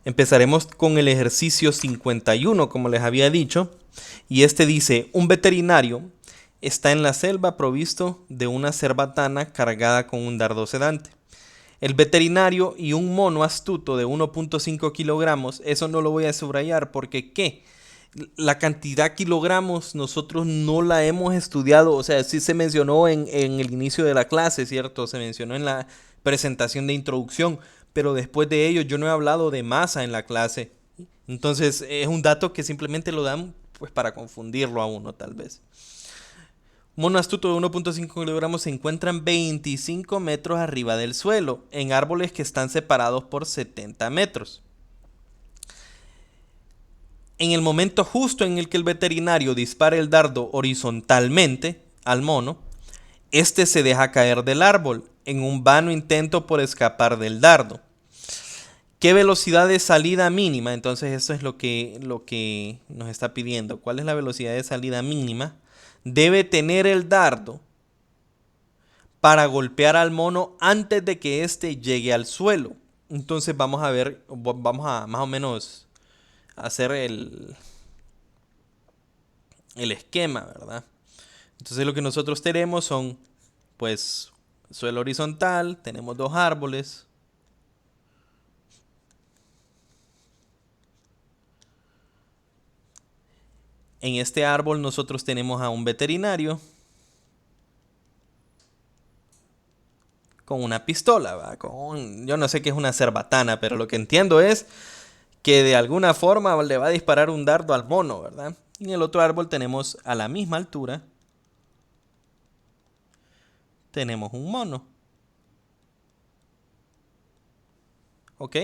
Empezaremos con el ejercicio 51, como les había dicho, y este dice: un veterinario está en la selva provisto de una cerbatana cargada con un dardo sedante. El veterinario y un mono astuto de 1.5 kilogramos, eso no lo voy a subrayar porque ¿qué? La cantidad kilogramos nosotros no la hemos estudiado, o sea, sí se mencionó en el inicio de la clase, ¿cierto? Se mencionó en la presentación de introducción, pero después de ello yo no he hablado de masa en la clase. Entonces es un dato que simplemente lo dan pues para confundirlo a uno tal vez. Un mono astuto de 1.5 kilogramos se encuentran 25 metros arriba del suelo, en árboles que están separados por 70 metros. En el momento justo en el que el veterinario dispara el dardo horizontalmente al mono, este se deja caer del árbol en un vano intento por escapar del dardo. ¿Qué velocidad de salida mínima? Entonces eso es lo que nos está pidiendo. ¿Cuál es la velocidad de salida mínima? Debe tener el dardo para golpear al mono antes de que éste llegue al suelo. Entonces vamos a ver, vamos a más o menos hacer el esquema, ¿verdad? Entonces lo que nosotros tenemos son, pues, suelo horizontal, tenemos dos árboles. En este árbol nosotros tenemos a un veterinario con una pistola, ¿va? Yo no sé qué es una cerbatana, pero lo que entiendo es que de alguna forma le va a disparar un dardo al mono, ¿verdad? Y en el otro árbol tenemos a la misma altura, tenemos un mono, ¿ok?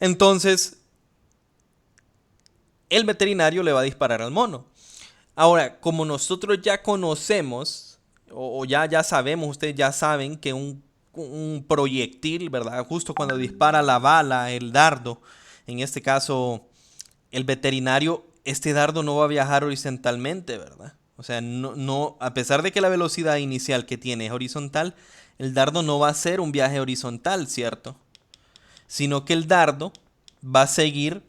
Entonces, el veterinario le va a disparar al mono. Ahora, como nosotros ya conocemos, o ya sabemos, ustedes ya saben que un proyectil, ¿verdad? Justo cuando dispara la bala, el dardo, en este caso, el veterinario, este dardo no va a viajar horizontalmente, ¿verdad? O sea, a pesar de que la velocidad inicial que tiene es horizontal, el dardo no va a ser un viaje horizontal, ¿cierto? Sino que el dardo va a seguir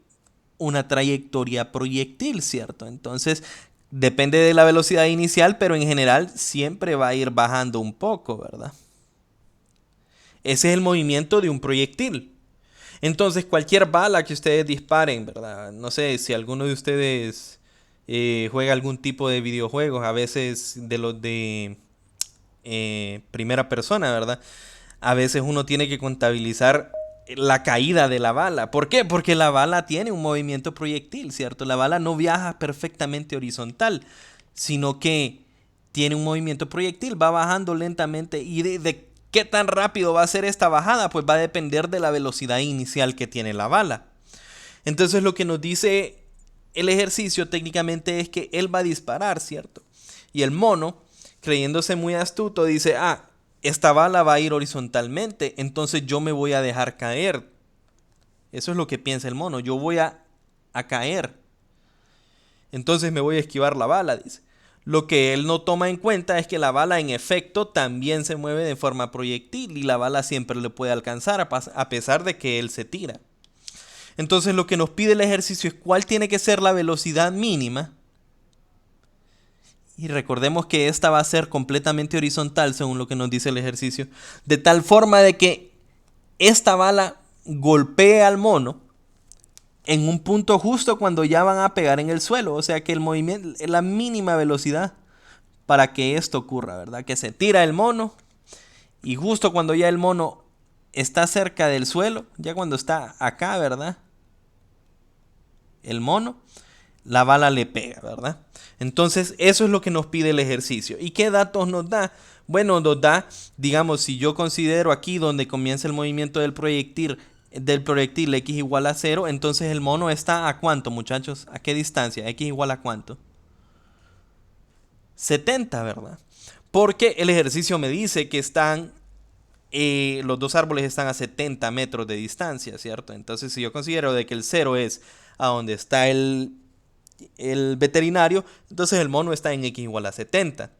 una trayectoria proyectil, ¿cierto? Entonces, depende de la velocidad inicial, pero en general siempre va a ir bajando un poco, ¿verdad? Ese es el movimiento de un proyectil. Entonces, cualquier bala que ustedes disparen, ¿verdad? No sé si alguno de ustedes juega algún tipo de videojuegos, a veces de los de primera persona, ¿verdad? A veces uno tiene que contabilizar la caída de la bala. ¿Por qué? Porque la bala tiene un movimiento proyectil, ¿cierto? La bala no viaja perfectamente horizontal, sino que tiene un movimiento proyectil, va bajando lentamente y de qué tan rápido va a ser esta bajada, pues va a depender de la velocidad inicial que tiene la bala. Entonces lo que nos dice el ejercicio técnicamente es que él va a disparar, ¿cierto? Y el mono, creyéndose muy astuto, dice, esta bala va a ir horizontalmente, entonces yo me voy a dejar caer. Eso es lo que piensa el mono, yo voy a caer. Entonces me voy a esquivar la bala, dice. Lo que él no toma en cuenta es que la bala en efecto también se mueve de forma proyectil y la bala siempre le puede alcanzar a pesar de que él se tira. Entonces lo que nos pide el ejercicio es cuál tiene que ser la velocidad mínima. Y recordemos que esta va a ser completamente horizontal según lo que nos dice el ejercicio. De tal forma de que esta bala golpee al mono en un punto justo cuando ya van a pegar en el suelo. O sea que el movimiento es la mínima velocidad para que esto ocurra, ¿verdad? Que se tira el mono y justo cuando ya el mono está cerca del suelo, ya cuando está acá, ¿verdad? El mono, la bala le pega, ¿verdad? Entonces, eso es lo que nos pide el ejercicio. ¿Y qué datos nos da? Bueno, nos da, digamos, si yo considero aquí donde comienza el movimiento del proyectil x igual a 0, entonces el mono está ¿a cuánto, muchachos? ¿A qué distancia? X igual a cuánto? 70, ¿verdad? Porque el ejercicio me dice que los dos árboles están a 70 metros de distancia, ¿cierto? Entonces, si yo considero de que el 0 es a donde está el veterinario, entonces el mono está en x igual a 70.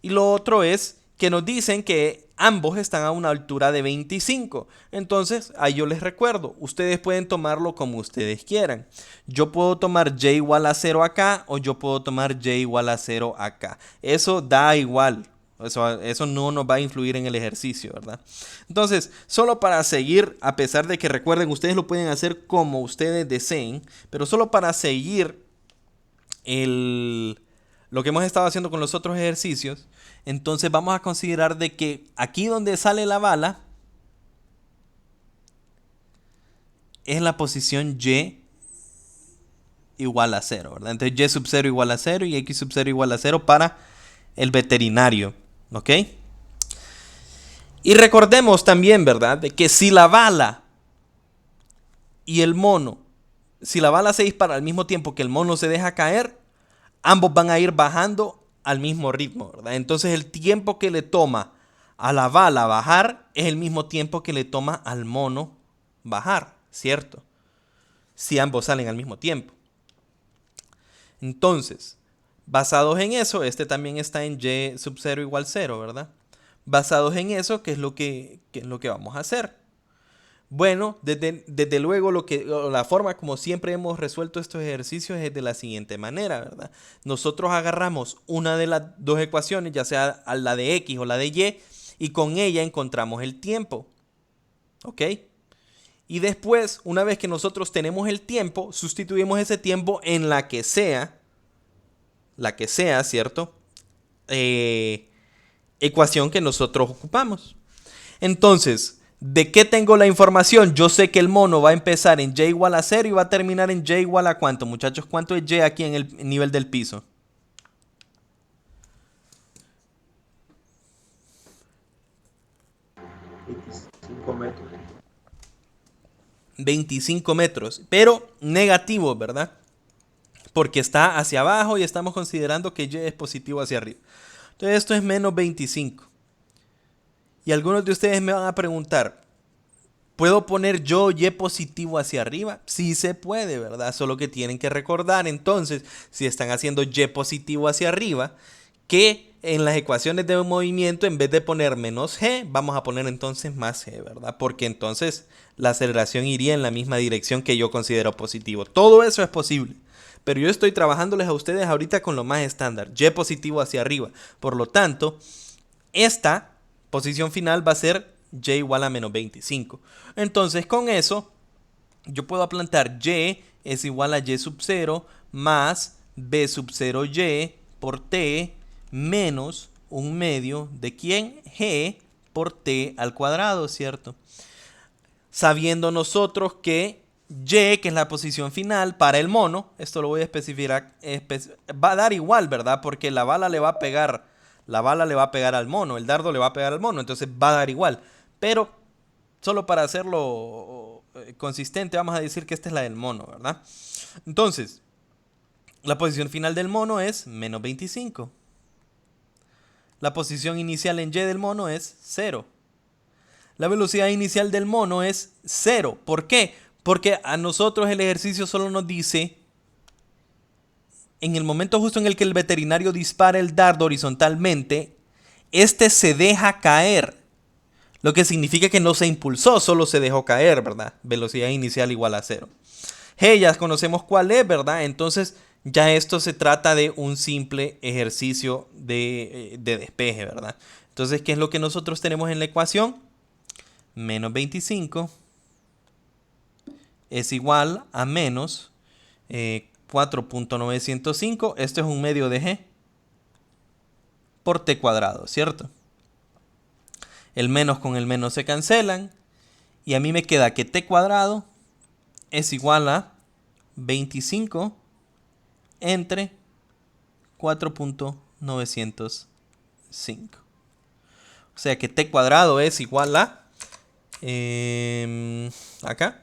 Y lo otro es que nos dicen que ambos están a una altura de 25. Entonces, ahí yo les recuerdo, ustedes pueden tomarlo como ustedes quieran. Yo puedo tomar y igual a 0 acá o yo puedo tomar y igual a 0 acá. Eso da igual. Eso no nos va a influir en el ejercicio, ¿verdad? Entonces, solo para seguir, a pesar de que recuerden, ustedes lo pueden hacer como ustedes deseen, pero solo para seguir lo que hemos estado haciendo con los otros ejercicios, entonces vamos a considerar de que aquí donde sale la bala es la posición y igual a 0, ¿verdad? Entonces y sub 0 igual a 0 y x sub 0 igual a 0 para el veterinario, ¿ok? Y recordemos también, ¿verdad? De que si la bala y el mono, si la bala se dispara al mismo tiempo que el mono se deja caer, ambos van a ir bajando al mismo ritmo, ¿verdad? Entonces el tiempo que le toma a la bala bajar es el mismo tiempo que le toma al mono bajar, ¿cierto? Si ambos salen al mismo tiempo. Entonces, basados en eso, este también está en y sub 0 igual 0, ¿verdad? Basados en eso, ¿qué es lo que vamos a hacer? Bueno, desde luego la forma como siempre hemos resuelto estos ejercicios es de la siguiente manera, ¿verdad? Nosotros agarramos una de las dos ecuaciones, ya sea la de x o la de y con ella encontramos el tiempo, ¿ok? Y después, una vez que nosotros tenemos el tiempo, sustituimos ese tiempo en la que sea, ¿cierto? Ecuación que nosotros ocupamos. Entonces, ¿de qué tengo la información? Yo sé que el mono va a empezar en y igual a 0 y va a terminar en y igual a ¿cuánto, muchachos? ¿Cuánto es y aquí en el nivel del piso? metros. 25 metros, pero negativo, ¿verdad? Porque está hacia abajo y estamos considerando que y es positivo hacia arriba. Entonces esto es menos 25. Y algunos de ustedes me van a preguntar, ¿puedo poner yo y positivo hacia arriba? Sí se puede, ¿verdad? Solo que tienen que recordar entonces, si están haciendo y positivo hacia arriba, que en las ecuaciones de movimiento, en vez de poner menos g, vamos a poner entonces más g, ¿verdad? Porque entonces la aceleración iría en la misma dirección que yo considero positivo. Todo eso es posible. Pero yo estoy trabajándoles a ustedes ahorita con lo más estándar, y positivo hacia arriba. Por lo tanto, esta posición final va a ser y igual a menos 25. Entonces, con eso, yo puedo plantear y es igual a y sub 0 más b sub 0 y por t menos un medio de ¿quién? G por t al cuadrado, ¿cierto? Sabiendo nosotros que y, que es la posición final para el mono, esto lo voy a especificar, va a dar igual, ¿verdad? Porque la bala le va a pegar al mono, el dardo le va a pegar al mono, entonces va a dar igual. Pero solo para hacerlo consistente, vamos a decir que esta es la del mono, ¿verdad? Entonces, la posición final del mono es menos 25. La posición inicial en y del mono es 0. La velocidad inicial del mono es 0. ¿Por qué? Porque a nosotros el ejercicio solo nos dice, en el momento justo en el que el veterinario dispara el dardo horizontalmente, este se deja caer. Lo que significa que no se impulsó, solo se dejó caer, ¿verdad? Velocidad inicial igual a 0. G, ya conocemos cuál es, ¿verdad? Entonces ya esto se trata de un simple ejercicio de despeje, ¿verdad? Entonces, ¿qué es lo que nosotros tenemos en la ecuación? Menos 25 es igual a menos 4.905. Esto es un medio de G por t cuadrado, ¿cierto? El menos con el menos se cancelan. Y a mí me queda que t cuadrado es igual a 25 entre 4.905. O sea que t cuadrado es igual a acá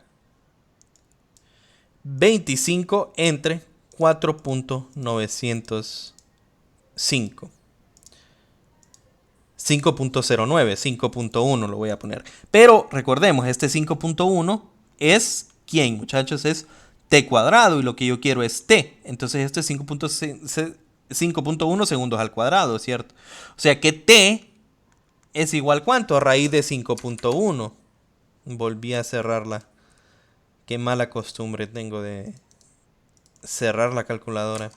25 entre 4.905. 5.09, 5.1 lo voy a poner. Pero recordemos, este 5.1 es ¿quién, muchachos? Es t cuadrado y lo que yo quiero es t. Entonces esto es 5.1 segundos al cuadrado, ¿cierto? O sea que t es igual ¿cuánto? A raíz de 5.1. Volví a cerrarla. Qué mala costumbre tengo de cerrar la calculadora.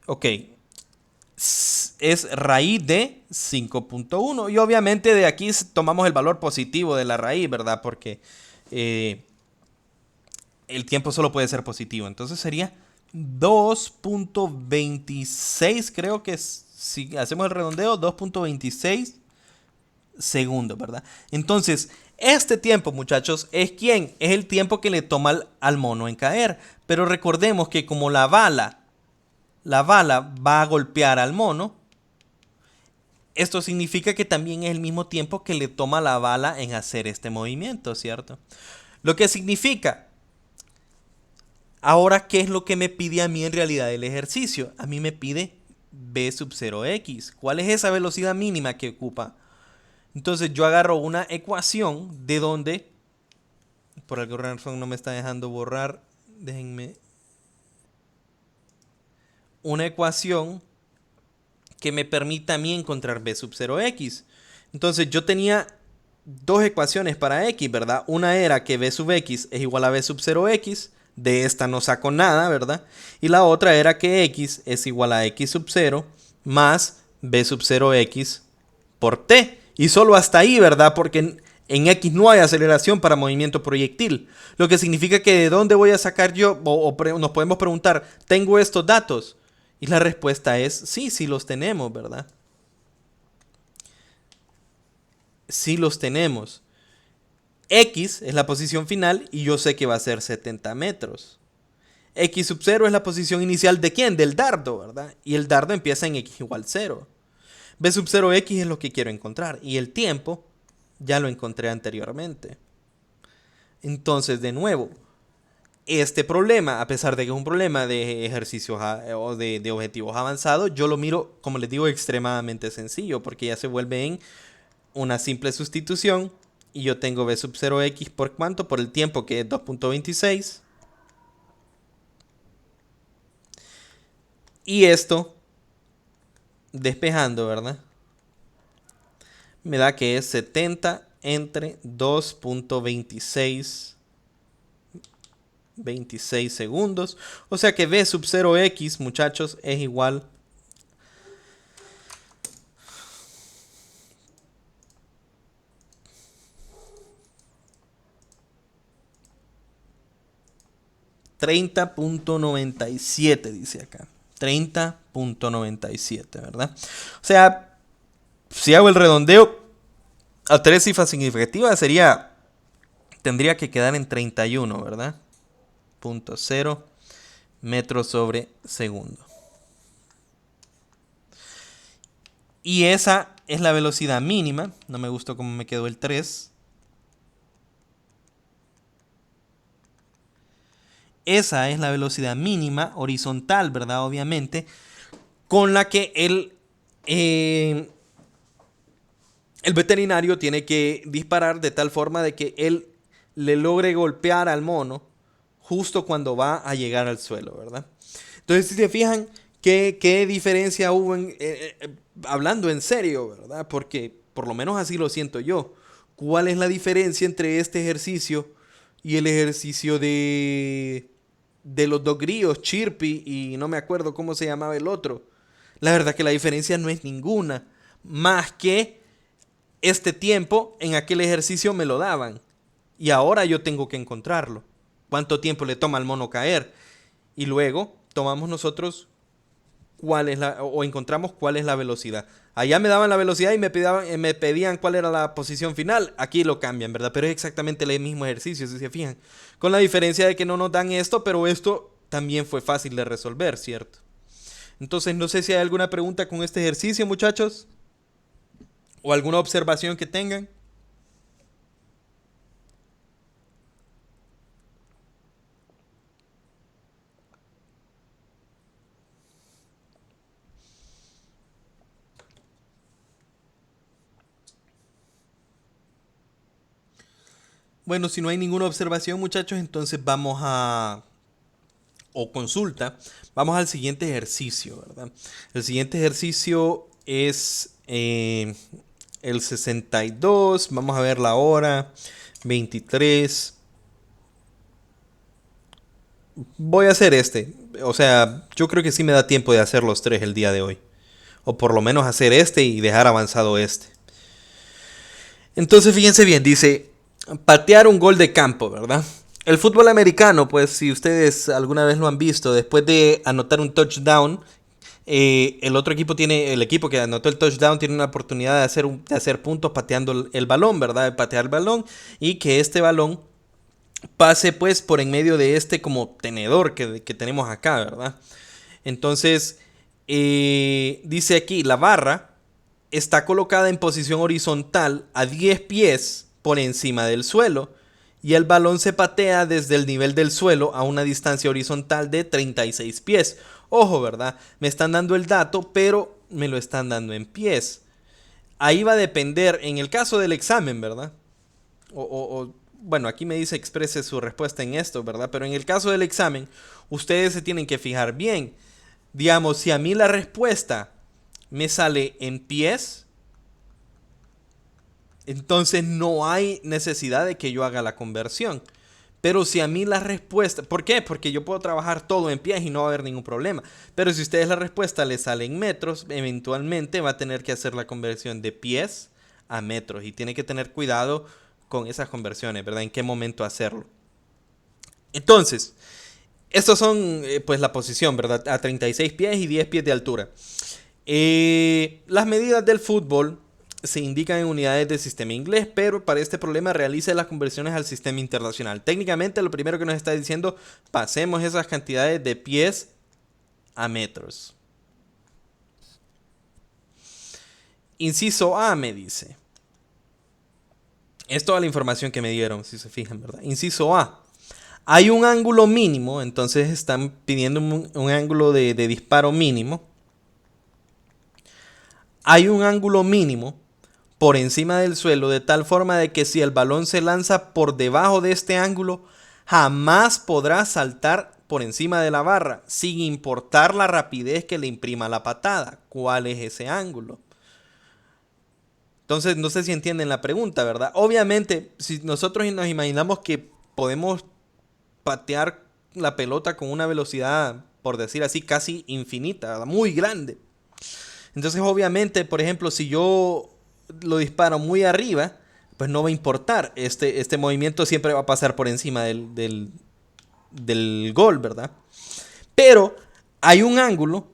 Ok. Es raíz de 5.1. Y obviamente de aquí tomamos el valor positivo de la raíz, ¿verdad? Porque el tiempo solo puede ser positivo. Entonces sería 2.26, creo que si hacemos el redondeo, 2.26 segundos, ¿verdad? Entonces, este tiempo, muchachos, ¿es quién? Es el tiempo que le toma al mono en caer. Pero recordemos que como la bala va a golpear al mono, esto significa que también es el mismo tiempo que le toma la bala en hacer este movimiento, ¿cierto? Lo que significa, ahora, ¿qué es lo que me pide a mí en realidad el ejercicio? A mí me pide v sub 0x. ¿Cuál es esa velocidad mínima que ocupa? Entonces yo agarro una ecuación de donde, por alguna razón no me está dejando borrar, déjenme, una ecuación que me permita a mí encontrar v sub 0x. Entonces yo tenía dos ecuaciones para x, ¿verdad? Una era que v sub x es igual a v sub 0x. De esta no saco nada, ¿verdad? Y la otra era que x es igual a x sub 0 más v sub 0x por t. Y solo hasta ahí, ¿verdad? Porque en x no hay aceleración para movimiento proyectil. Lo que significa que de dónde voy a sacar yo, nos podemos preguntar, ¿tengo estos datos? Y la respuesta es sí, sí los tenemos, ¿verdad? Sí los tenemos. X es la posición final y yo sé que va a ser 70 metros. X sub 0 es la posición inicial de ¿quién? Del dardo, ¿verdad? Y el dardo empieza en x igual 0. V sub 0x es lo que quiero encontrar. Y el tiempo ya lo encontré anteriormente. Entonces, de nuevo, este problema, a pesar de que es un problema de ejercicios o de objetivos avanzados, yo lo miro, como les digo, extremadamente sencillo, porque ya se vuelve en una simple sustitución. Y yo tengo v sub 0x por cuánto? Por el tiempo, que es 2.26. Y esto, despejando, ¿verdad? Me da que es 70 entre 2.26 26 segundos. O sea que v sub 0x, muchachos, es igual a 30.97, dice acá. 30.97, ¿verdad? O sea, si hago el redondeo a tres cifras significativas, tendría que quedar en 31, ¿verdad? 0.0 metros sobre segundo. Y esa es la velocidad mínima. No me gustó cómo me quedó el 3. Esa es la velocidad mínima horizontal, ¿verdad? Obviamente, con la que el veterinario tiene que disparar de tal forma de que él le logre golpear al mono justo cuando va a llegar al suelo, ¿verdad? Entonces, si se fijan, ¿qué diferencia hubo hablando en serio, ¿verdad? Porque por lo menos así lo siento yo. ¿Cuál es la diferencia entre este ejercicio y el ejercicio de los dos grillos, Chirpy y no me acuerdo cómo se llamaba el otro? La verdad que la diferencia no es ninguna, más que este tiempo en aquel ejercicio me lo daban y ahora yo tengo que encontrarlo. ¿Cuánto tiempo le toma al mono caer? Y luego tomamos nosotros encontramos cuál es la velocidad. Allá me daban la velocidad y me pedían cuál era la posición final. Aquí lo cambian, ¿verdad? Pero es exactamente el mismo ejercicio, si se fijan. Con la diferencia de que no nos dan esto, pero esto también fue fácil de resolver, ¿cierto? Entonces, no sé si hay alguna pregunta con este ejercicio, muchachos. ¿O alguna observación que tengan? Bueno, si no hay ninguna observación, muchachos, entonces o consulta, vamos al siguiente ejercicio, ¿verdad? El siguiente ejercicio es el 62. Vamos a ver la hora. 23. Voy a hacer este. O sea, yo creo que sí me da tiempo de hacer los tres el día de hoy. O por lo menos hacer este y dejar avanzado este. Entonces fíjense bien, dice patear un gol de campo, ¿verdad? El fútbol americano, pues si ustedes alguna vez lo han visto, después de anotar un touchdown, el otro equipo tiene, el equipo que anotó el touchdown tiene una oportunidad de hacer puntos pateando el balón, ¿verdad? De patear el balón y que este balón pase pues por en medio de este como tenedor que tenemos acá, ¿verdad? Entonces, dice aquí, la barra está colocada en posición horizontal a 10 pies por encima del suelo y el balón se patea desde el nivel del suelo a una distancia horizontal de 36 pies. Ojo, ¿verdad? Me están dando el dato, pero me lo están dando en pies. Ahí va a depender, en el caso del examen, ¿verdad? Bueno, aquí me dice exprese su respuesta en esto, ¿verdad? Pero en el caso del examen, ustedes se tienen que fijar bien. Digamos, si a mí la respuesta me sale en pies, entonces no hay necesidad de que yo haga la conversión. Pero si a mí la respuesta, ¿por qué? Porque yo puedo trabajar todo en pies y no va a haber ningún problema. Pero si a ustedes la respuesta les sale en metros, eventualmente va a tener que hacer la conversión de pies a metros. Y tiene que tener cuidado con esas conversiones, ¿verdad? En qué momento hacerlo. Entonces, estos son pues la posición, ¿verdad? A 36 pies y 10 pies de altura. Las medidas del fútbol se indican en unidades del sistema inglés, pero para este problema realice las conversiones al sistema internacional. Técnicamente lo primero que nos está diciendo, pasemos esas cantidades de pies a metros. Inciso A me dice. Es toda la información que me dieron, si se fijan, ¿verdad? Inciso A. Hay un ángulo mínimo, entonces están pidiendo un ángulo de disparo mínimo. Hay un ángulo mínimo por encima del suelo de tal forma de que si el balón se lanza por debajo de este ángulo, jamás podrá saltar por encima de la barra, sin importar la rapidez que le imprima la patada. ¿Cuál es ese ángulo? Entonces, no sé si entienden la pregunta, ¿verdad? Obviamente, si nosotros nos imaginamos que podemos patear la pelota con una velocidad, por decir así, casi infinita, ¿verdad? Muy grande. Entonces, obviamente, por ejemplo, si yo lo disparo muy arriba, pues no va a importar. Este movimiento siempre va a pasar por encima del gol, ¿verdad? Pero hay un ángulo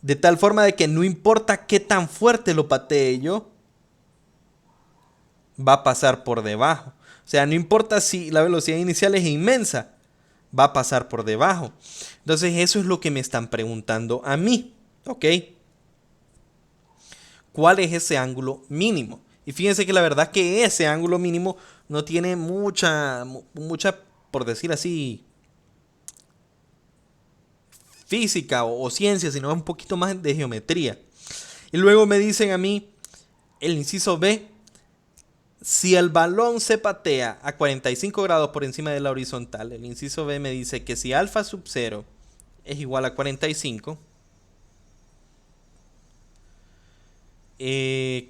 de tal forma de que no importa qué tan fuerte lo patee yo, va a pasar por debajo. O sea, no importa si la velocidad inicial es inmensa, va a pasar por debajo. Entonces, eso es lo que me están preguntando a mí, ¿ok? ¿Cuál es ese ángulo mínimo? Y fíjense que la verdad que ese ángulo mínimo no tiene mucha, por decir así, física o ciencia, sino un poquito más de geometría. Y luego me dicen a mí, el inciso B, si el balón se patea a 45 grados por encima de la horizontal, el inciso B me dice que si alfa sub 0 es igual a 45,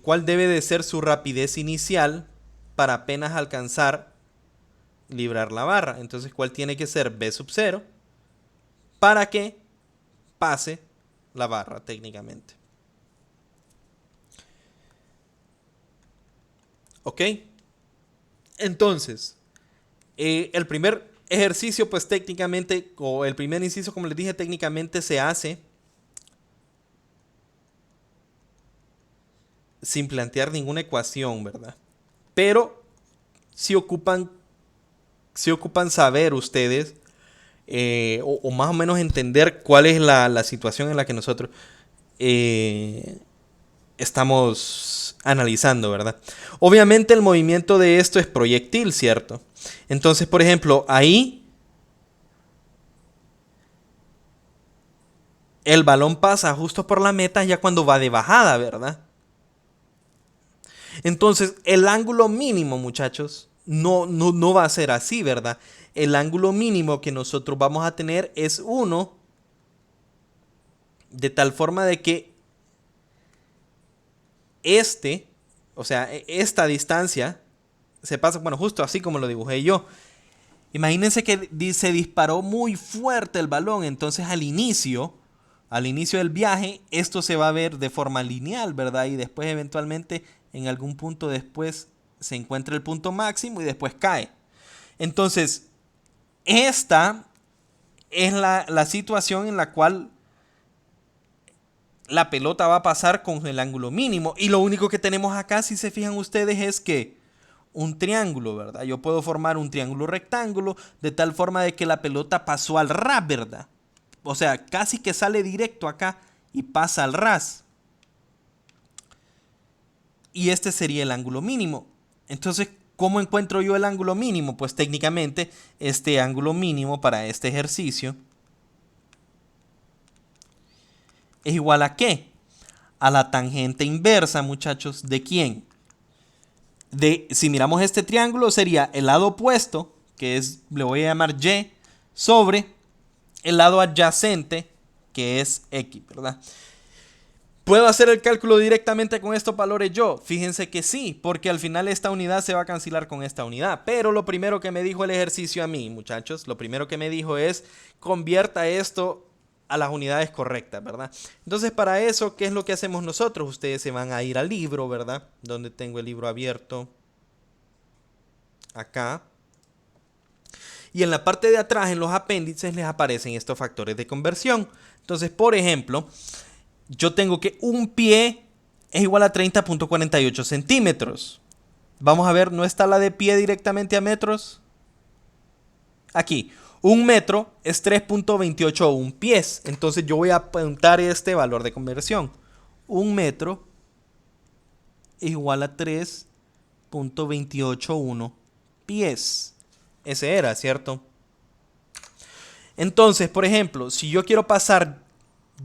¿cuál debe de ser su rapidez inicial para apenas alcanzar librar la barra? Entonces, ¿cuál tiene que ser B sub 0 para que pase la barra técnicamente? ¿Ok? Entonces, el primer ejercicio, pues técnicamente, o el primer inciso, como les dije, técnicamente se hace sin plantear ninguna ecuación, ¿verdad? Pero si ocupan saber ustedes, o más o menos entender cuál es la situación en la que nosotros estamos analizando, ¿verdad? Obviamente el movimiento de esto es proyectil, ¿cierto? Entonces, por ejemplo, ahí el balón pasa justo por la meta ya cuando va de bajada, ¿verdad? Entonces, el ángulo mínimo, muchachos, no va a ser así, ¿verdad? El ángulo mínimo que nosotros vamos a tener es 1, de tal forma de que o sea, esta distancia se pasa, bueno, justo así como lo dibujé yo. Imagínense que se disparó muy fuerte el balón, entonces al inicio del viaje, esto se va a ver de forma lineal, ¿verdad? Y después eventualmente en algún punto después se encuentra el punto máximo y después cae. Entonces, esta es la situación en la cual la pelota va a pasar con el ángulo mínimo. Y lo único que tenemos acá, si se fijan ustedes, es que un triángulo, ¿verdad? Yo puedo formar un triángulo rectángulo de tal forma de que la pelota pasó al ras, ¿verdad? O sea, casi que sale directo acá y pasa al ras. Y este sería el ángulo mínimo. Entonces, ¿cómo encuentro yo el ángulo mínimo? Pues técnicamente este ángulo mínimo para este ejercicio es igual a ¿qué? A la tangente inversa, muchachos, ¿de quién? Si miramos este triángulo sería el lado opuesto, que es, le voy a llamar Y, sobre el lado adyacente, que es X, ¿verdad? ¿Puedo hacer el cálculo directamente con estos valores yo? Fíjense que sí, porque al final esta unidad se va a cancelar con esta unidad. Pero lo primero que me dijo el ejercicio a mí, muchachos, lo primero que me dijo es convierta esto a las unidades correctas, ¿verdad? Entonces para eso, ¿qué es lo que hacemos nosotros? Ustedes se van a ir al libro, ¿verdad? Donde tengo el libro abierto. Acá. Y en la parte de atrás, en los apéndices, les aparecen estos factores de conversión. Entonces, por ejemplo, yo tengo que un pie es igual a 30.48 centímetros. Vamos a ver, ¿no está la de pie directamente a metros? Aquí, un metro es 3.281 pies. Entonces yo voy a apuntar este valor de conversión. Un metro es igual a 3.281 pies. Ese era, ¿cierto? Entonces, por ejemplo, si yo quiero pasar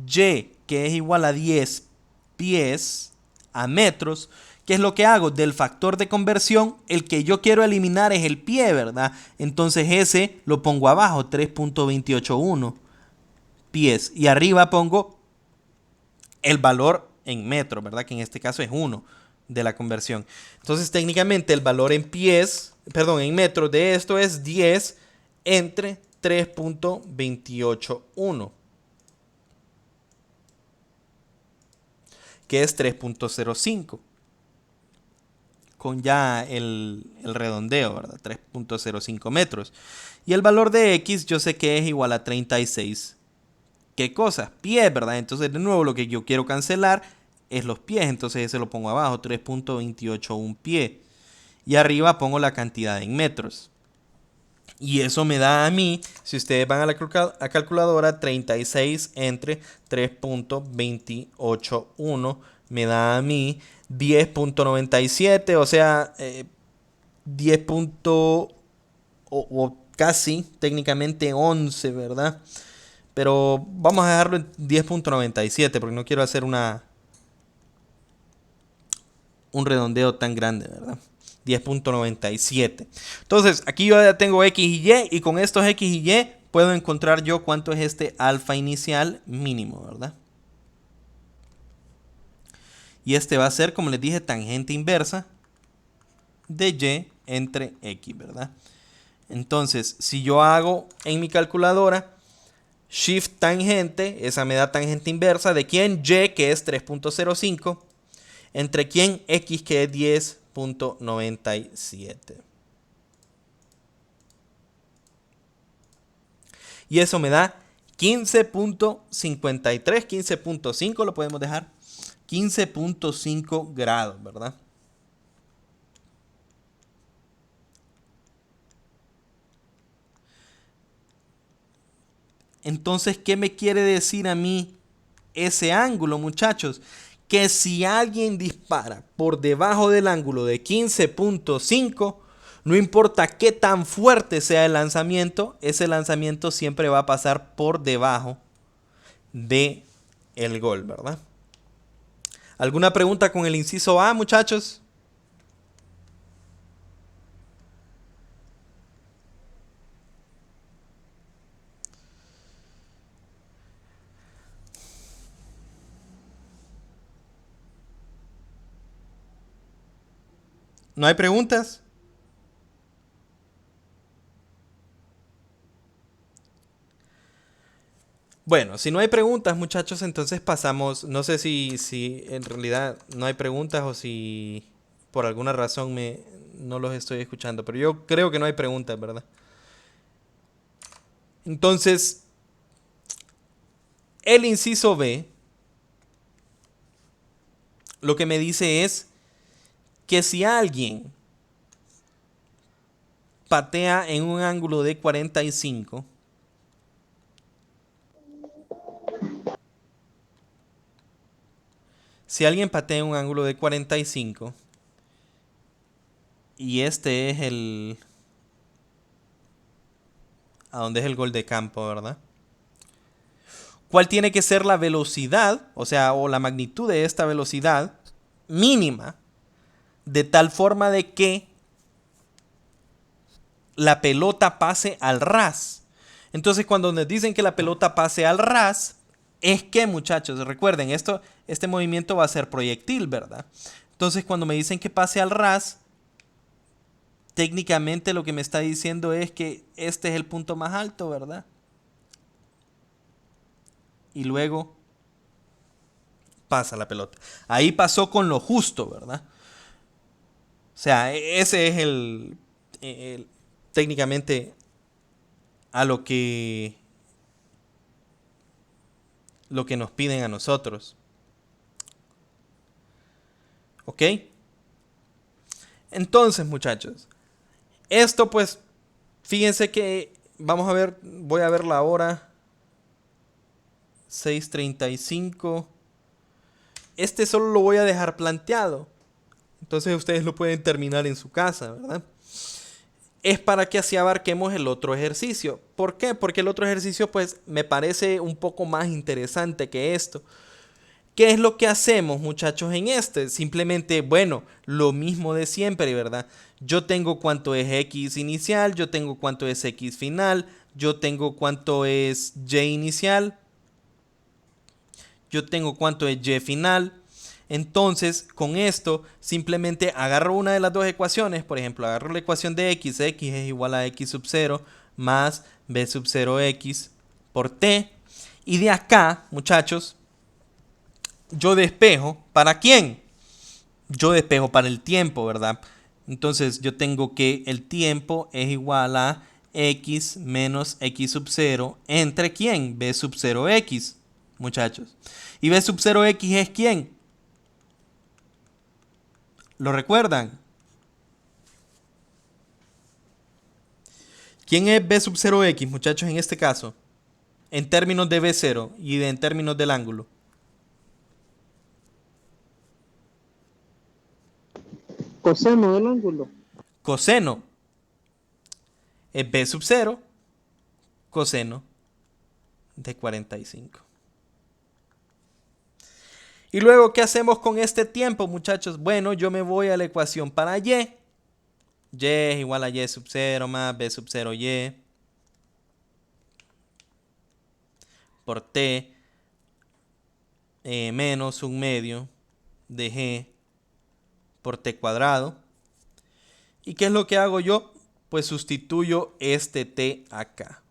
Y, que es igual a 10 pies a metros, ¿qué es lo que hago? Del factor de conversión, el que yo quiero eliminar es el pie, ¿verdad? Entonces ese lo pongo abajo, 3.281 pies. Y arriba pongo el valor en metros, ¿verdad? Que en este caso es 1 de la conversión. Entonces técnicamente el valor en pies, perdón, en metros de esto es 10 entre 3.281. Que es 3.05. Con ya el redondeo, ¿verdad? 3.05 metros. Y el valor de X yo sé que es igual a 36. ¿Qué cosa? Pies, ¿verdad? Entonces de nuevo lo que yo quiero cancelar es los pies. Entonces ese lo pongo abajo, 3.281 pie. Y arriba pongo la cantidad en metros. Y eso me da a mí, si ustedes van a la calculadora, 36 entre 3.281 me da a mí 10.97, o sea, 10. O casi técnicamente 11, ¿verdad? Pero vamos a dejarlo en 10.97 porque no quiero hacer un redondeo tan grande, ¿verdad? 10.97. Entonces, aquí yo ya tengo X y Y, y con estos X y Y puedo encontrar yo cuánto es este alfa inicial mínimo, ¿verdad? Y este va a ser, como les dije, tangente inversa de Y entre X, ¿verdad? Entonces, si yo hago en mi calculadora Shift tangente, esa me da tangente inversa de quién Y, que es 3.05, entre quién X, que es 10.97. Y eso me da 15.53, 15.5 lo podemos dejar. 15.5 grados, ¿verdad? Entonces, ¿qué me quiere decir a mí ese ángulo, muchachos? Que si alguien dispara por debajo del ángulo de 15.5, no importa qué tan fuerte sea el lanzamiento, ese lanzamiento siempre va a pasar por debajo de el gol, ¿verdad? ¿Alguna pregunta con el inciso A, muchachos? ¿No hay preguntas? Bueno, si no hay preguntas, muchachos, entonces pasamos. No sé si en realidad no hay preguntas o si por alguna razón no los estoy escuchando. Pero yo creo que no hay preguntas, ¿verdad? Entonces, el inciso B lo que me dice es que si alguien patea en un ángulo de 45, si alguien patea en un ángulo de 45 y este es a donde es el gol de campo, ¿verdad? ¿Cuál tiene que ser la velocidad, o sea, o la magnitud de esta velocidad mínima, de tal forma de que la pelota pase al ras? Entonces, cuando nos dicen que la pelota pase al ras, es que, muchachos, recuerden, este movimiento va a ser proyectil, ¿verdad? Entonces, cuando me dicen que pase al ras, técnicamente lo que me está diciendo es que este es el punto más alto, ¿verdad? Y luego pasa la pelota. Ahí pasó con lo justo, ¿verdad? O sea, ese es técnicamente a lo que nos piden a nosotros. ¿Ok? Entonces, muchachos, esto pues, fíjense que vamos a ver, voy a ver la hora 6:35. Este solo lo voy a dejar planteado. Entonces ustedes lo pueden terminar en su casa, ¿verdad? Es para que así abarquemos el otro ejercicio. ¿Por qué? Porque el otro ejercicio pues me parece un poco más interesante que esto. ¿Qué es lo que hacemos, muchachos, en este? Simplemente, bueno, lo mismo de siempre, ¿verdad? Yo tengo cuánto es X inicial, yo tengo cuánto es X final, yo tengo cuánto es Y inicial, yo tengo cuánto es Y final. Entonces, con esto, simplemente agarro una de las dos ecuaciones. Por ejemplo, agarro la ecuación de X. X es igual a X sub 0 más B sub 0 X por T. Y de acá, muchachos, yo despejo. ¿Para quién? Yo despejo para el tiempo, ¿verdad? Entonces, yo tengo que el tiempo es igual a X menos X sub 0 entre quién? B sub 0 X, muchachos. ¿Y B sub 0 X es quién? ¿Lo recuerdan? ¿Quién es B sub 0 X, muchachos, en este caso? En términos de B0 y en términos del ángulo. Coseno del ángulo. Coseno es B sub 0 coseno de 45. Y luego, ¿qué hacemos con este tiempo, muchachos? Bueno, yo me voy a la ecuación para Y. Y es igual a Y sub 0 más B sub 0 Y por T menos un medio de G por T cuadrado. ¿Y qué es lo que hago yo? Pues sustituyo este T acá.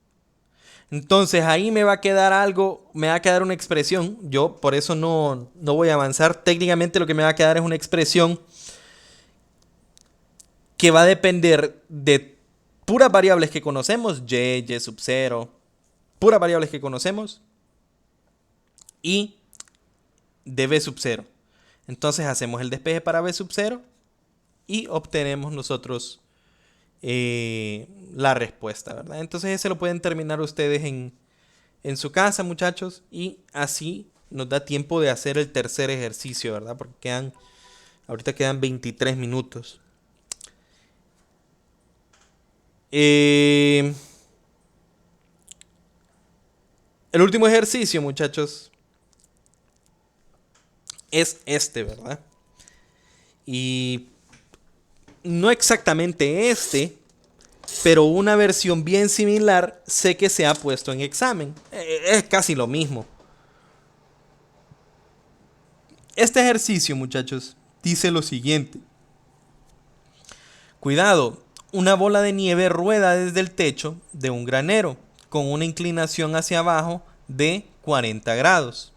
Entonces ahí me va a quedar algo, me va a quedar una expresión. Yo por eso no voy a avanzar. Técnicamente lo que me va a quedar es una expresión que va a depender de puras variables que conocemos. Y sub 0, puras variables que conocemos. Y de B sub 0. Entonces hacemos el despeje para B sub 0 y obtenemos nosotros la respuesta, ¿verdad? Entonces ese lo pueden terminar ustedes en su casa, muchachos, y así nos da tiempo de hacer el tercer ejercicio, ¿verdad? Porque ahorita quedan 23 minutos. El último ejercicio, muchachos, es este, ¿verdad? Y no exactamente este, pero una versión bien similar sé que se ha puesto en examen. Es casi lo mismo. Este ejercicio, muchachos, dice lo siguiente. Cuidado, una bola de nieve rueda desde el techo de un granero con una inclinación hacia abajo de 40 grados.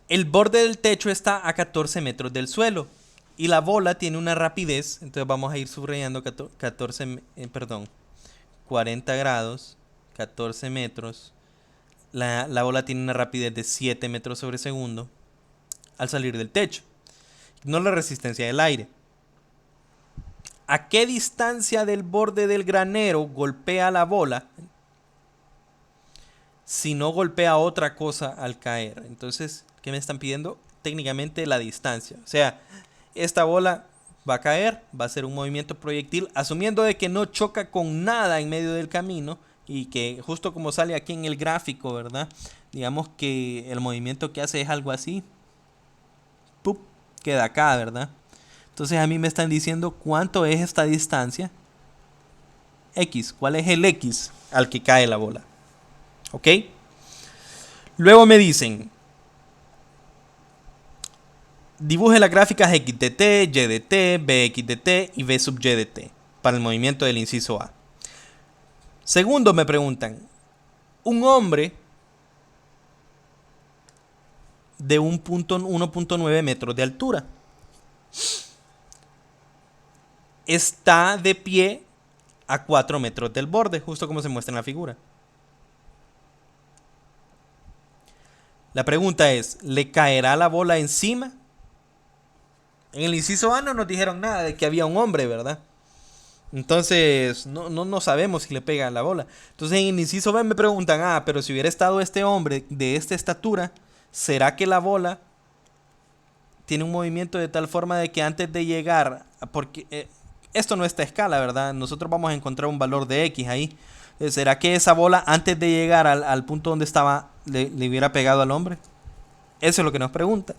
El borde del techo está a 14 metros del suelo y la bola tiene una rapidez, entonces vamos a ir subrayando 40 grados, 14 metros. La bola tiene una rapidez de 7 metros sobre segundo al salir del techo. No la resistencia del aire. ¿A qué distancia del borde del granero golpea la bola si no golpea otra cosa al caer? Entonces, ¿qué me están pidiendo? Técnicamente la distancia. O sea, esta bola va a caer, va a ser un movimiento proyectil, asumiendo de que no choca con nada en medio del camino y que justo como sale aquí en el gráfico, ¿verdad? Digamos que el movimiento que hace es algo así. ¡Pup! Queda acá, ¿verdad? Entonces a mí me están diciendo cuánto es esta distancia. X, ¿cuál es el X al que cae la bola? ¿Ok? Luego me dicen, dibuje las gráficas X de t, Y de t, Bx de t y V sub Y de t para el movimiento del inciso A. Segundo me preguntan, un hombre de 1.9 metros de altura está de pie a 4 metros del borde, justo como se muestra en la figura. La pregunta es, ¿le caerá la bola encima? En el inciso A no nos dijeron nada de que había un hombre, ¿verdad? Entonces, no sabemos si le pega la bola. Entonces, en el inciso B me preguntan, pero si hubiera estado este hombre de esta estatura, ¿será que la bola tiene un movimiento de tal forma de que antes de llegar, porque esto no está a escala, ¿verdad? Nosotros vamos a encontrar un valor de X ahí. ¿Será que esa bola antes de llegar al punto donde estaba le hubiera pegado al hombre? Eso es lo que nos pregunta.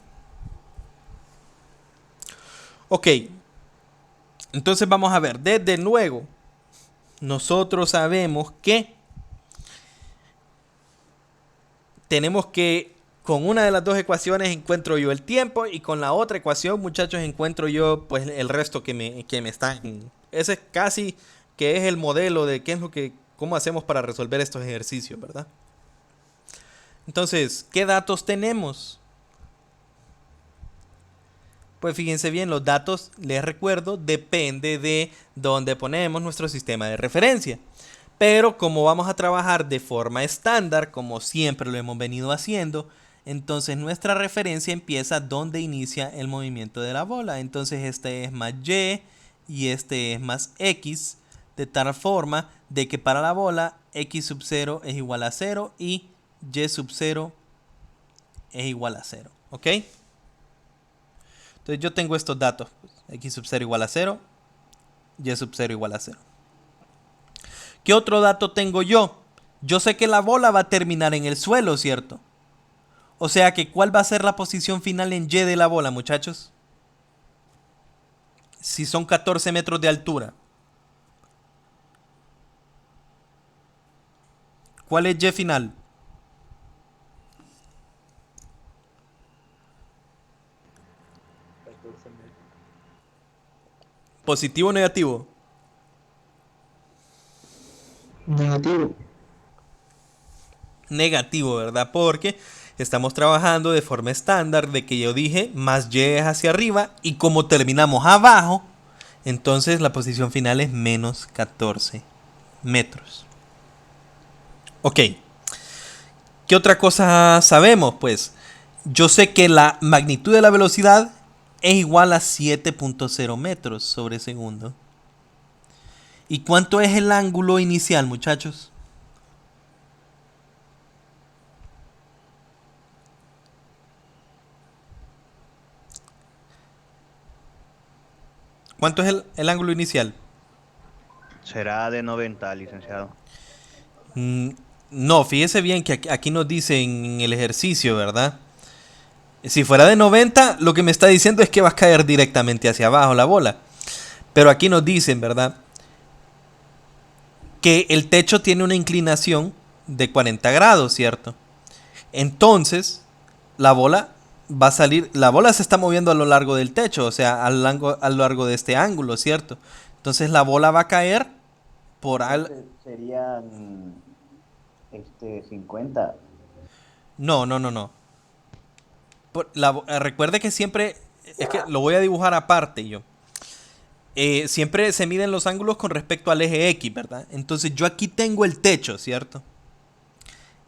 Ok, entonces vamos a ver, desde luego, nosotros sabemos que tenemos que, con una de las dos ecuaciones encuentro yo el tiempo y con la otra ecuación, muchachos, encuentro yo pues el resto que me están. Ese es casi que es el modelo de cómo hacemos para resolver estos ejercicios, ¿verdad? Entonces, ¿qué datos tenemos? Pues fíjense bien, los datos, les recuerdo, depende de dónde ponemos nuestro sistema de referencia. Pero como vamos a trabajar de forma estándar, como siempre lo hemos venido haciendo, entonces nuestra referencia empieza donde inicia el movimiento de la bola. Entonces este es más y este es más X, de tal forma de que para la bola X sub 0 es igual a 0 y Y sub 0 es igual a 0. ¿Ok? Entonces yo tengo estos datos. X sub 0 igual a 0. Y sub 0 igual a 0. ¿Qué otro dato tengo yo? Yo sé que la bola va a terminar en el suelo, ¿cierto? O sea que ¿cuál va a ser la posición final en Y de la bola, muchachos? Si son 14 metros de altura. ¿Cuál es Y final? ¿Positivo o negativo? Negativo. Negativo, ¿verdad? Porque estamos trabajando de forma estándar de que yo dije más Y es hacia arriba y como terminamos abajo, entonces la posición final es menos 14 metros. Ok. ¿Qué otra cosa sabemos? Pues yo sé que la magnitud de la velocidad es igual a 7.0 metros sobre segundo. ¿Y cuánto es el ángulo inicial, muchachos? ¿Cuánto es el ángulo inicial? Será de 90, licenciado. No, fíjese bien que aquí nos dice en el ejercicio, ¿verdad? Si fuera de 90, lo que me está diciendo es que va a caer directamente hacia abajo la bola. Pero aquí nos dicen, ¿verdad? Que el techo tiene una inclinación de 40 grados, ¿cierto? Entonces, la bola va a salir, la bola se está moviendo a lo largo del techo, o sea, a lo largo de este ángulo, ¿cierto? Entonces la bola va a caer por Serían 50. No, no, no, no. Recuerde que siempre, es que lo voy a dibujar aparte yo. Siempre se miden los ángulos con respecto al eje X, ¿verdad? Entonces yo aquí tengo el techo, ¿cierto?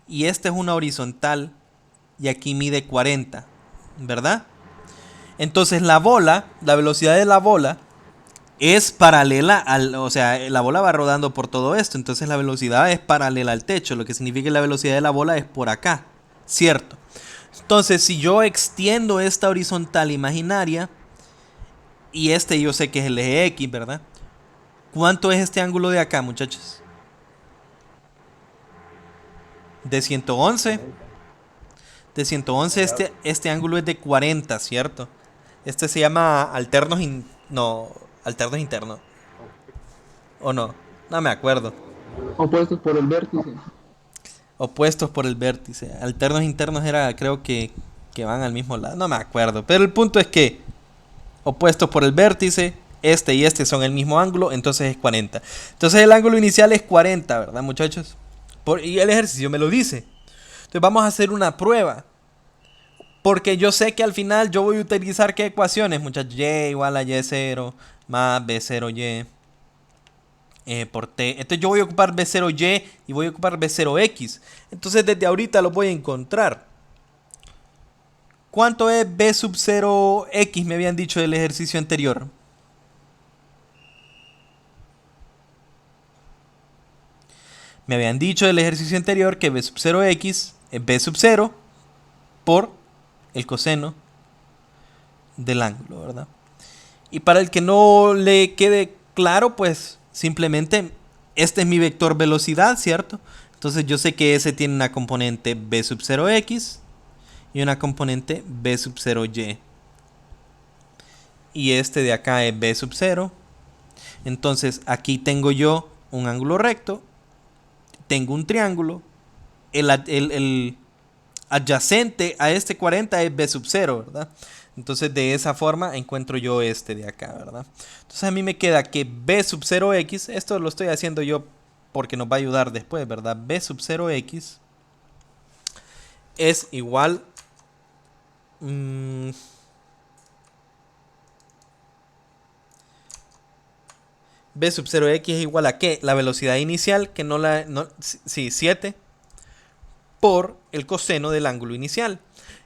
Y esta es una horizontal y aquí mide 40, ¿verdad? Entonces la bola, la velocidad de la bola es paralela o sea, la bola va rodando por todo esto, entonces la velocidad es paralela al techo, lo que significa que la velocidad de la bola es por acá, ¿cierto? Entonces, si yo extiendo esta horizontal imaginaria y este yo sé que es el eje X, ¿verdad? ¿Cuánto es este ángulo de acá, muchachos? De 111. De 111 este ángulo es de 40, ¿cierto? Este se llama alternos internos. ¿O no? No me acuerdo. Opuestos por el vértice. Opuestos por el vértice. Alternos internos era, creo que van al mismo lado. No me acuerdo. Pero el punto es que opuestos por el vértice, este y este son el mismo ángulo, entonces es 40. Entonces el ángulo inicial es 40, ¿verdad, muchachos? Y el ejercicio me lo dice. Entonces vamos a hacer una prueba. Porque yo sé que al final yo voy a utilizar ¿qué ecuaciones, muchachos? Y igual a y0 más b0y por t. Entonces yo voy a ocupar b0y y voy a ocupar b0x. Entonces desde ahorita lo voy a encontrar. ¿Cuánto es b sub 0x? Me habían dicho del ejercicio anterior. Me habían dicho del ejercicio anterior que b sub 0x es b sub 0 por el coseno del ángulo, ¿verdad? Y para el que no le quede claro, pues simplemente este es mi vector velocidad, ¿cierto? Entonces yo sé que ese tiene una componente b sub 0x y una componente b sub 0y. Y este de acá es b sub 0. Entonces aquí tengo yo un ángulo recto, tengo un triángulo, el adyacente a este 40 es b sub 0, ¿verdad? Entonces de esa forma encuentro yo este de acá, ¿verdad? Entonces a mí me queda que b sub 0x, esto lo estoy haciendo yo porque nos va a ayudar después, ¿verdad? B sub 0x es igual... B sub 0x es igual a ¿qué? La velocidad inicial, que sí, 7 por el coseno del ángulo inicial.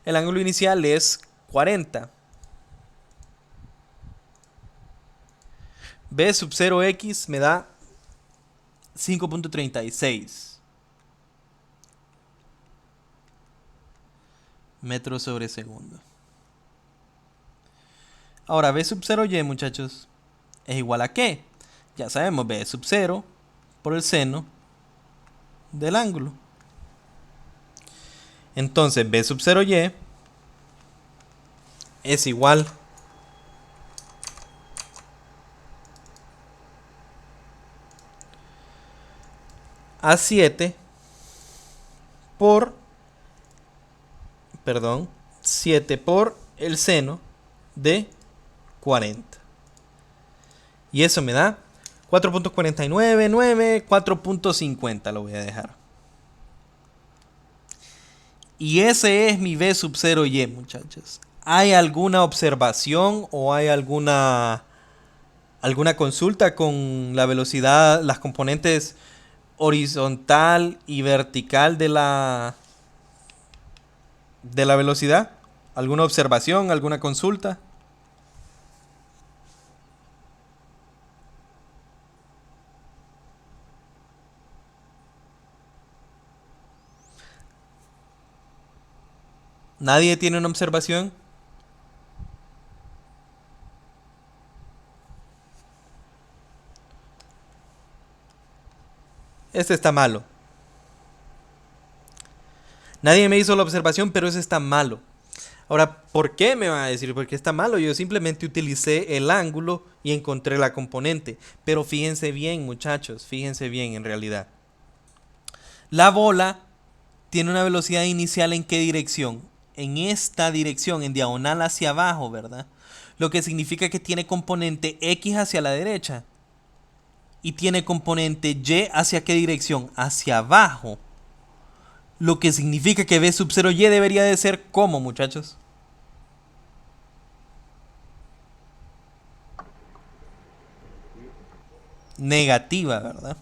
El ángulo inicial es 40. B sub 0x me da 5.36 metros sobre segundo. Ahora, B sub 0y, muchachos, es igual a ¿qué? Ya sabemos, B sub 0 por el seno del ángulo. Entonces, B sub 0y es igual a 7 por 7 por el seno de 40. Y eso me da 4.499, 4.50 lo voy a dejar. Y ese es mi B sub 0y, muchachos. ¿Hay alguna observación o hay alguna consulta con la velocidad, las componentes horizontal y vertical de la velocidad? ¿Alguna observación, alguna consulta? ¿Nadie tiene una observación? Este está malo. Nadie me hizo la observación, pero ese está malo. Ahora, ¿por qué me van a decir? Porque está malo. Yo simplemente utilicé el ángulo y encontré la componente. Pero fíjense bien, muchachos. Fíjense bien en realidad. La bola tiene una velocidad inicial ¿en qué dirección? en esta dirección, en diagonal hacia abajo, ¿verdad? Lo que significa que tiene componente X hacia la derecha. Y tiene componente Y hacia qué dirección? Hacia abajo. Lo que significa que B sub 0Y debería de ser ¿cómo, muchachos? Negativa, ¿verdad?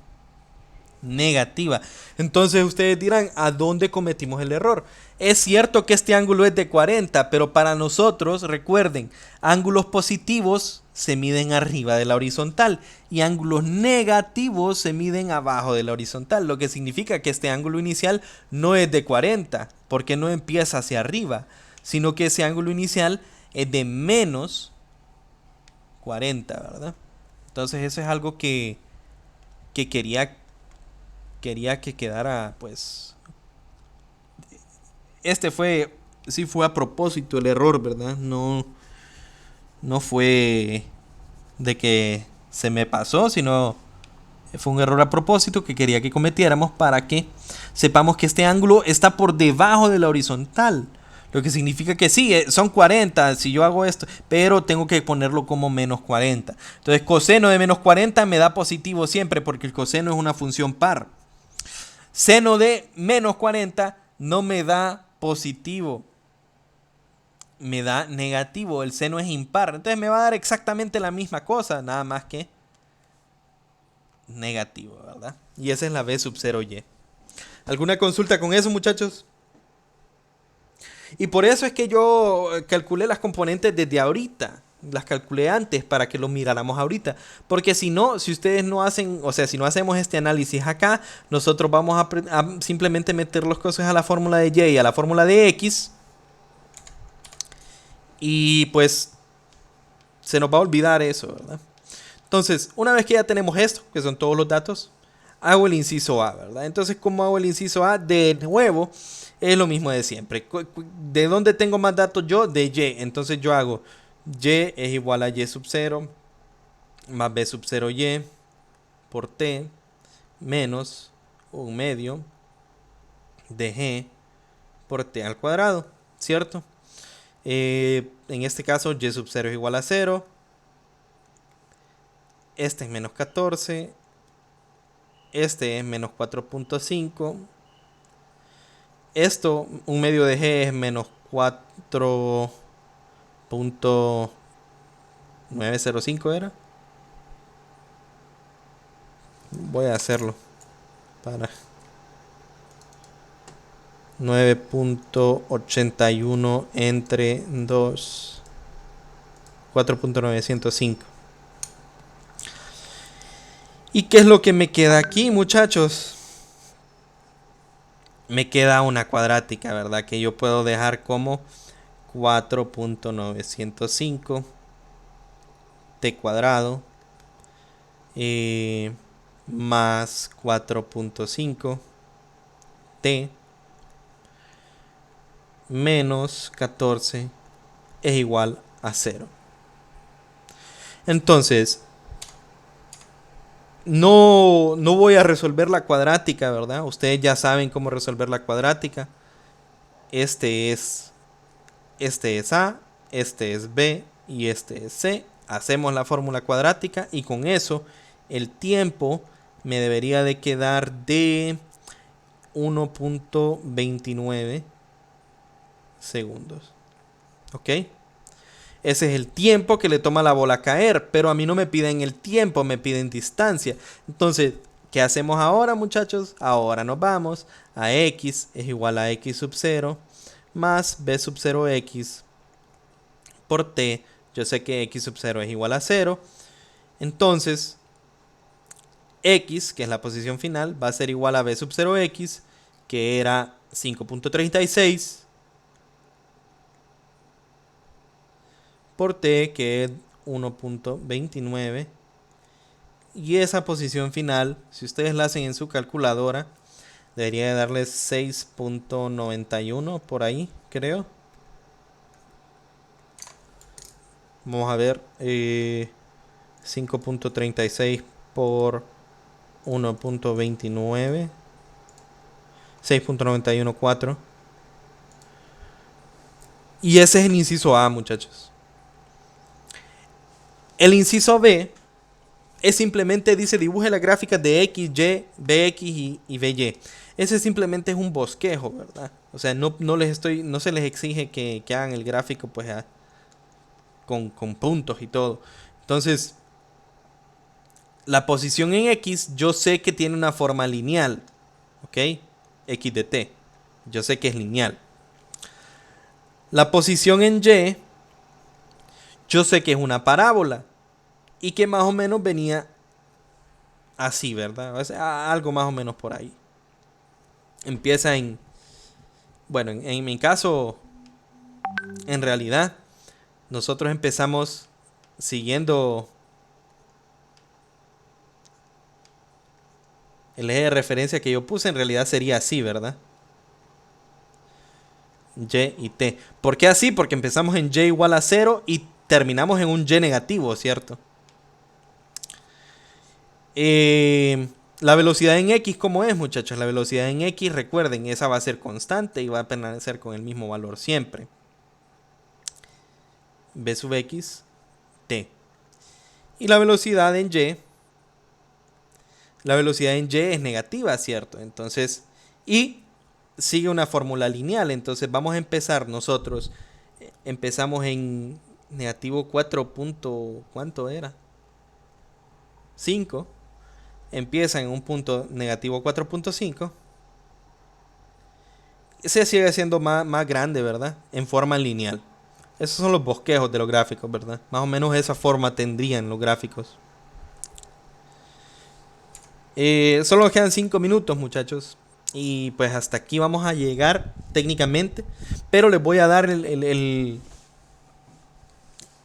Negativa. Entonces ustedes dirán, ¿a dónde cometimos el error? Es cierto que este ángulo es de 40, pero para nosotros, recuerden, ángulos positivos se miden arriba de la horizontal y ángulos negativos se miden abajo de la horizontal, lo que significa que este ángulo inicial no es de 40, porque no empieza hacia arriba, sino que ese ángulo inicial es de menos 40, ¿verdad? Entonces eso es algo que quería que quedara, pues, sí fue a propósito el error, ¿verdad? No fue de que se me pasó, sino fue un error a propósito que quería que cometiéramos para que sepamos que este ángulo está por debajo de la horizontal. Lo que significa que sí, son 40 si yo hago esto, pero tengo que ponerlo como menos 40. Entonces coseno de menos 40 me da positivo siempre porque el coseno es una función par. Seno de menos 40 no me da positivo, me da negativo. El seno es impar. Entonces me va a dar exactamente la misma cosa, nada más que negativo, ¿verdad? Y esa es la B sub 0y. ¿Alguna consulta con eso, muchachos? Y por eso es que yo calculé las componentes desde ahorita. Las calculé antes para que lo miráramos ahorita. Porque si no, si ustedes no hacen, o sea, si no hacemos este análisis acá, nosotros vamos a simplemente meter las cosas a la fórmula de Y y a la fórmula de X. Y pues se nos va a olvidar eso, ¿verdad? Entonces, una vez que ya tenemos esto, que son todos los datos, hago el inciso A, ¿verdad? Entonces, ¿cómo hago el inciso A? De nuevo, es lo mismo de siempre. ¿De dónde tengo más datos yo? De Y. Entonces yo hago Y es igual a Y sub 0 más B sub 0Y por T menos 1/2 de G por T al cuadrado, ¿cierto? En este caso Y sub 0 es igual a 0. Este es menos 14. Este es menos 4.5. Esto, 1/2 de G es menos 4.905 era. Voy a hacerlo para 9.81 entre 2, 4.905. ¿Y qué es lo que me queda aquí, muchachos? Me queda una cuadrática, ¿verdad? Que yo puedo dejar como 4.905 t cuadrado más 4.5 t menos 14 es igual a 0. Entonces, no voy a resolver la cuadrática, ¿verdad? Ustedes ya saben cómo resolver la cuadrática. Este es A, este es B y este es C. Hacemos la fórmula cuadrática y con eso el tiempo me debería de quedar de 1.29 segundos. ¿Ok? Ese es el tiempo que le toma la bola a caer, pero a mí no me piden el tiempo, me piden distancia. Entonces, ¿qué hacemos ahora, muchachos? Ahora nos vamos a X es igual a X sub 0 más B sub 0X por T. Yo sé que X sub 0 es igual a 0. Entonces, X, que es la posición final, va a ser igual a B sub 0X, que era 5.36. Por T, que es 1.29. Y esa posición final, si ustedes la hacen en su calculadora, debería de darles 6.91 por ahí, creo. Vamos a ver. 5.36 por 1.29. 6.914. Y ese es el inciso A, muchachos. El inciso B es simplemente, dice, dibuje las gráficas de X, Y, BX y BY. Ese simplemente es un bosquejo, ¿verdad? O sea, no se les exige que hagan el gráfico pues con puntos y todo. Entonces, la posición en X yo sé que tiene una forma lineal, ¿ok? X de T. Yo sé que es lineal. La posición en Y yo sé que es una parábola y que más o menos venía así, ¿verdad? O sea, algo más o menos por ahí. Empieza bueno, en mi caso, en realidad, nosotros empezamos siguiendo el eje de referencia que yo puse. En realidad sería así, ¿verdad? Y y T. ¿Por qué así? Porque empezamos en Y igual a 0 y terminamos en un Y negativo, ¿cierto? La velocidad en X, ¿cómo es, muchachos? La velocidad en X, recuerden, esa va a ser constante y va a permanecer con el mismo valor siempre. V sub X, T. Y la velocidad en Y es negativa, ¿cierto? Entonces, y sigue una fórmula lineal. Entonces vamos a empezar nosotros. Empezamos en negativo 4. ¿Cuánto era? 5. Empieza en un punto negativo 4.5. Se sigue siendo más grande, ¿verdad? En forma lineal. Esos son los bosquejos de los gráficos, ¿verdad? Más o menos esa forma tendrían los gráficos. Solo nos quedan 5 minutos, muchachos. Y pues hasta aquí vamos a llegar técnicamente. Pero les voy a dar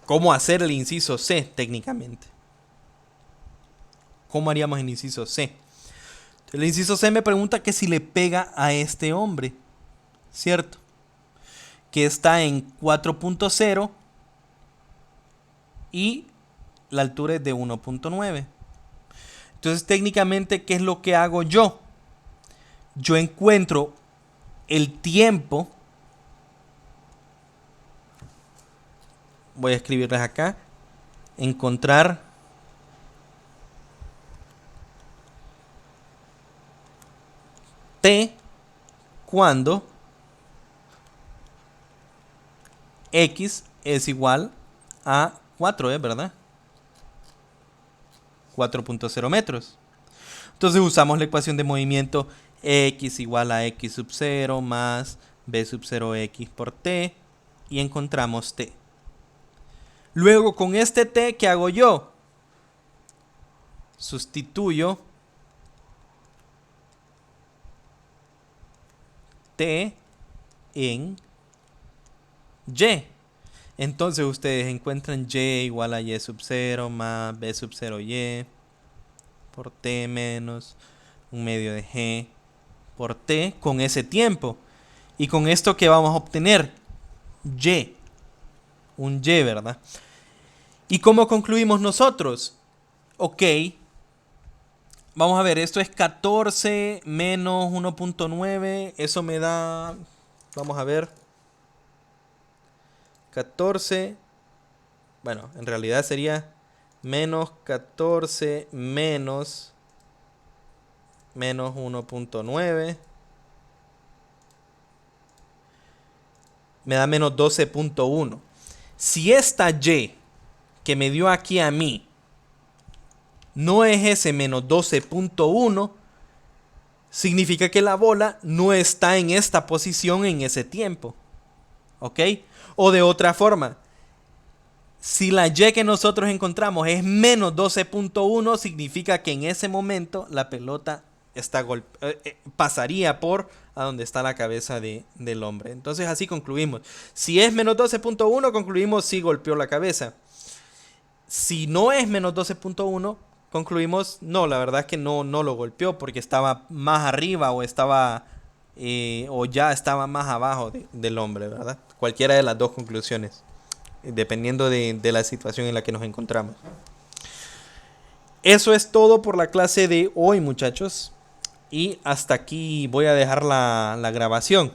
cómo hacer el inciso C técnicamente. ¿Cómo haríamos el inciso C? El inciso C me pregunta que si le pega a este hombre, ¿cierto? Que está en 4.0 y la altura es de 1.9. Entonces técnicamente, ¿qué es lo que hago yo? Yo encuentro el tiempo. Voy a escribirles acá. Encontrar T cuando X es igual a 4, ¿verdad? 4.0 metros. Entonces usamos la ecuación de movimiento X igual a X sub 0 más B sub 0 X por T y encontramos T. Luego con este T, ¿qué hago yo? Sustituyo T en Y. Entonces ustedes encuentran Y igual a Y sub 0 más B sub 0 Y por T menos un medio de G por T con ese tiempo. Y con esto, ¿qué vamos a obtener? Y. Un Y, ¿verdad? ¿Y cómo concluimos nosotros? Ok. Vamos a ver, esto es 14 menos 1.9. Eso me da... Vamos a ver. 14. Bueno, en realidad sería menos 14 menos 1.9. Me da menos 12.1. Si esta Y que me dio aquí a mí no es ese menos 12.1, significa que la bola no está en esta posición en ese tiempo. ¿Ok? O de otra forma, si la Y que nosotros encontramos es menos 12.1, significa que en ese momento la pelota pasaría por a donde está la cabeza del hombre. Entonces así concluimos. Si es menos 12.1, concluimos si golpeó la cabeza. Si no es menos 12.1, concluimos no, la verdad es que no lo golpeó porque estaba más arriba o ya estaba más abajo del hombre, ¿verdad? Cualquiera de las dos conclusiones, dependiendo de la situación en la que nos encontramos. Eso es todo por la clase de hoy, muchachos. Y hasta aquí voy a dejar la grabación.